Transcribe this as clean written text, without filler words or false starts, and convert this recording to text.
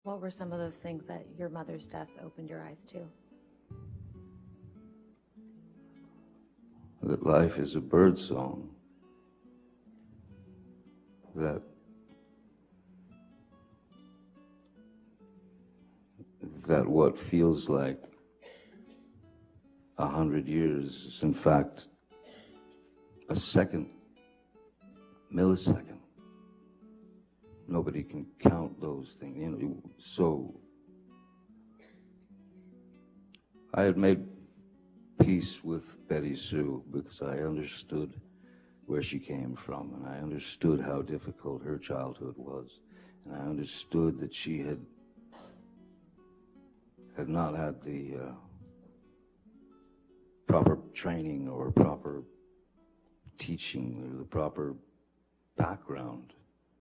What were some of those things that your mother's death opened your eyes to? That life is a bird song. That what feels like 100 years is in fact a second, millisecond. Nobody can count those things, you know. So I had made peace with Betty Sue because I understood where she came from, and I understood how difficult her childhood was, and I understood that she had not had the proper training or proper teaching or the proper background